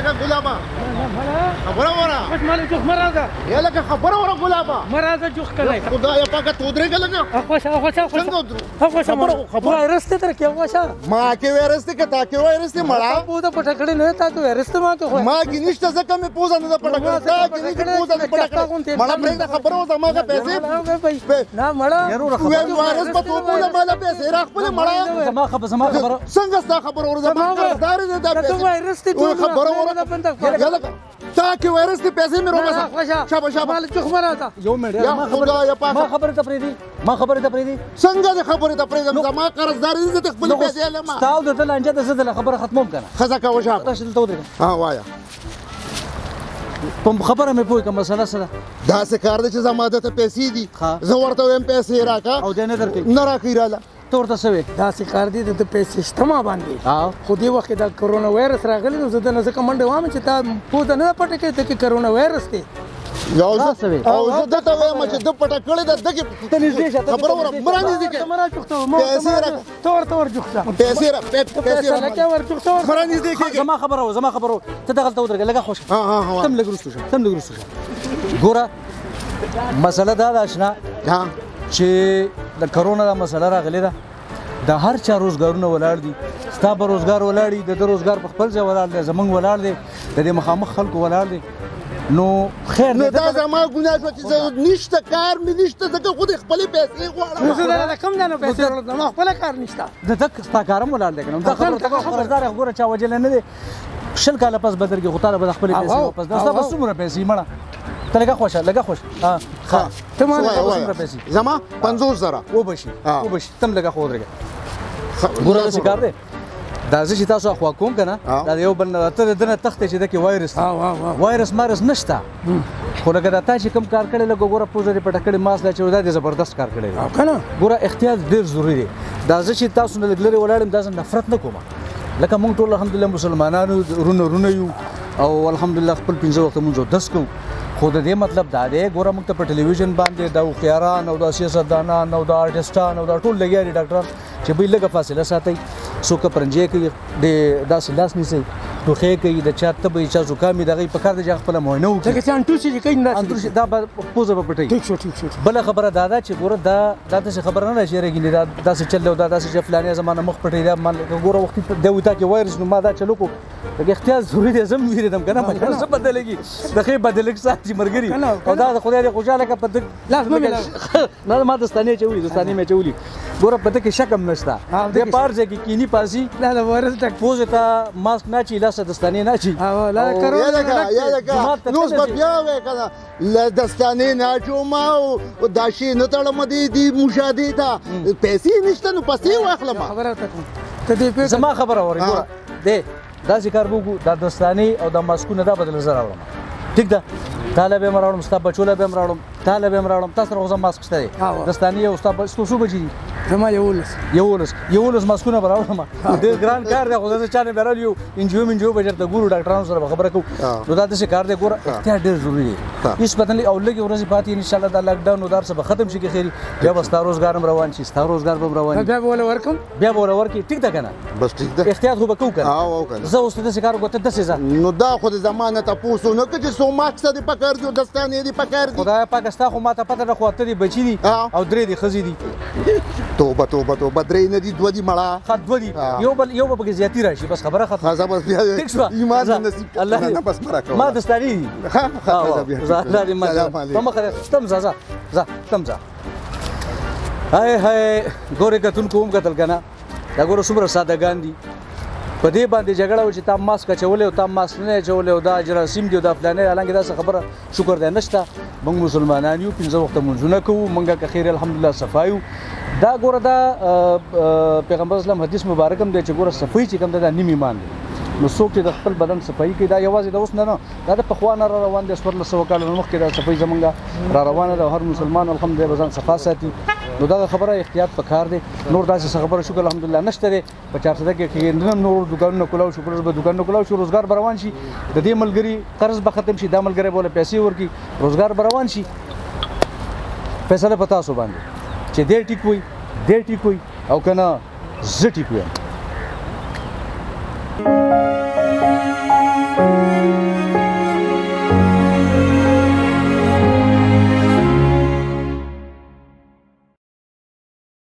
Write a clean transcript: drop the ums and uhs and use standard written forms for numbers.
لکه ګلابه خبره وره بس مال جوخ مرازه یا لکه خبره وره ګلابه مرازه جوخ کړی خدای پاکه تو درېږه لکه وایرس ته تر کې واشه ما کې وایرس دی که تا کې وایرس دی مړه پوزه پټه کړې نه تا کې وایرس ته ما کې خو ما کې نشته ځکه مې پوزه نه ده پټه کړې تا کې نشته پوزه نه پټه کړې مړه پرېږده خبره وه زما پیسې نه مړه وایرس په تو پوزه ماله پیسې راخپلې مړه زما خبره څنګه ستا خبره وره زما قرضدار دی دا پیسې وایرس ته خبره وره تا کې وایرس دی پیسې مې روباسه شابه شابه مال جوخ مرازه یو منټ یا خدای پاک ما خبره ته پرېږدي څنګه دې خبرې ته پرېږدم زما قرضدار دی زه د خپلې پیسې لما ستا او د ده لانجه ده زه د خبره ختموم که نه ښځه کوه شابه راشه دلته ودرېږه ها وایه په خبره مې پوه کړه مسله څه ده داسې کار دی چې زما دته پیسې دي زه ورته وایم پیسې راکړه او دی نه درکوي نه راکوي راله ته ورته څه وې داسې کار دی د پیسې شته ما باندې خو دې وخت کې دا کرونا وایرس راغلی نو زه د نه ځکه منډې وایم چې تا پوزه نه ده پټه کړې ته کې کرونا وایرس دی او زه دته وایم چې ده پټه کړې ده دغې خبره وره مه رانږدې کړې پیسې راکړه ته ورته ورجوخ شه پیسې رانږدې کېږي زما خبره وه ته دغلته ودرېږه لږه خوش تم لږ وروسته شه ګوره مسله دا ده اشنا چې د کرونا دا مسله راغلې ده د هر چا روزګارونه ولاړ دي ستا به روزګار ولاړ دي د ده روزګار په خپل ځای ولاړ دی زمونږ ولاړ دی د دې مخامخ خلکو ولاړ دی نو خیر نو دا زما ګناه شوه چې زه نشته کار مې نشته ځکه خو دې خپلې پیسې غواړم زه درته کوم ځای نه پیسې ورکړم زما خپله کار نشته د ده ستا کارم ولاړ دی که نه دا خبردار ګوره چا وجلی نه دی 20 کاله پس به درکړي خو تا له به د خپلې پیسې واپس دا ستا به څومره پیسې مړه ته لږه خوشه ته ما زما 50,000 وبشي تم لږه خو ودرېږه ګوره داسې کار دی دا زه چې تاسو اخوا کوم که نه دا د یو بل نه ته د ده نه تښتې چې ده کې وایرس مارس نشته خو لکه دا تا چې کوم کار کړی لکه ګوره پوزه دې پټه کړې ماسک اچوي دا دې زبردست کار کړی دی ګوره احتیاط ډېر ضروري دی دا زه چې تاسو نه لږ لرې ولاړ یم دا زه نفرت نه کوم لکه موږ ټول الحمدلله مسلمانانو رونه یو او الحمدلله خپل 15 وخته مونځ اودس کوو خو د دې مطلب دا دی ګوره موږ ته په ټلویزیون باندې د هوښیاران او د سیاستدانان او د آرټسټان او دا ټول لګیا دي ډاکټران چې بوی لږه فاصله ساتئ څوک پرنجې کوي داسې لاس نیسئ ټوخی کوي د چا تبه چا زکام وي د هغې په کار دی چې هغه خپله معاینه وکړي دا به پوزه به پټوي بله خبره دا ده چې ګوره دا داسې خبره نه ده چې یارېږي دا داسې چل دی او دا داسې چې فلانې زمانه مخ پټوي دا ګوره وختي دی وایي تا کې وایرس نو ما دا چل وکړو لږ احتیاط ضروري دی زه هم وېرېدم که نه مچانه څه بدلېږي د ښې بدلېږي ساتي ملګري او دا د خدای دې خوشحاله کړه په نه ما دستانې اچولي مې اچولي ګوره په ده کې شک هم نشته دی په هر ځای کې کیني پاسي پوزې ته ماسک نه اچي لاسه دستانې نه اچي نو اوس به بیا وایې که نه دستانې نه اچوم او دا شی نه تړم دې مشاهدې ته پیسې نشته نو پیسې واخلم زما خبره اورې ګوره دی داسې کار به وکړو دا دستانې او دا ماسکونه دا به دله زه راوړم ټیک ده تا له به یم راوړم ستا بچو له به یم راوړم تا له به یم راوړم تا سره خو زه ماسک شته دی دستانې او ستا څو بجې دي زما 11 ماسکونه به راوړم ډېر ګران کار دی خو زه چا نه به راوړي یو انجیو به چېرته ګورو ډاکټرانو سره به خبره کوو نو دا داسې کار دی ګوره احتیاط ډېر ضروري دی هېڅ پته نه او لږې ورځې پاتې انشاءالله دا لاکډاون او دا هر څه به ختم شي که خیري بیا به ستا روزګار هم روان شي ستا روزګار به هم روان بیا به وله ورکړي ټیک ده که نه بس ټیک ده احتیاط خو به کوو که نه زه اوس ته داسې کار وکړو ته داسې ځه نو دا خو د زما نه تپوس ونه کړه چې څو ماکسه دې پکار دي او دستانې دې پکار دي خدای پاکه ستا خو ماته پته ده خو اته دي بچي دي او 3 دي ښځې دي توبه 3 نه دي 2 دي مړه ښه 2 دي یو به پکې زیاتي راشي بس خبره ختمه ښه بس بیا ټیک شوه ایمان نصیب نه بس مرا کوه ما دستانې دي ښه بیا په مخه تم ځه تم ځه هاي ګورې کتونکو هم کتل که نه دا ګوره څومره سادهګان دي په دې باندې جګړه و چې تا ماسک اچولی او تا ماسک نه اچولی او دا جراثیم دي او دا فلانې حالانکې داسې خبره شکر دی نشته موږ مسلمانان یو 15 وخته مونځونه کوو موږ که خیر الحمدلله صفا یو دا ګوره دا پیغمبر اسلام حدیث مبارک هم دی چې ګوره صفایي چې کوم دی دا نیم ایمان دی نو څوک چې د خپل بدن صفایي کوي دا یوازې د اوس نه دا د پخوا نه را روان دی 1400 کاله مخکې دا صفایي زمونږ را روانه ده هر مسلمان الحمدلله به ځان صفا ساتي نو دغه خبره احتیاط پکار دی نور داسې خبره شکر الحمدلله نشته دی په 400 کې نن نور دکانونه کولاو شو پر دکانونه کولاو شو روزګار روان شي د دې ملګری قرض به ختم شي دا ملګری بوله پیسې ورکي روزګار روان شي فیصله پتا سو باندې چې دې ټیک وي او کنه زه ټیک ویم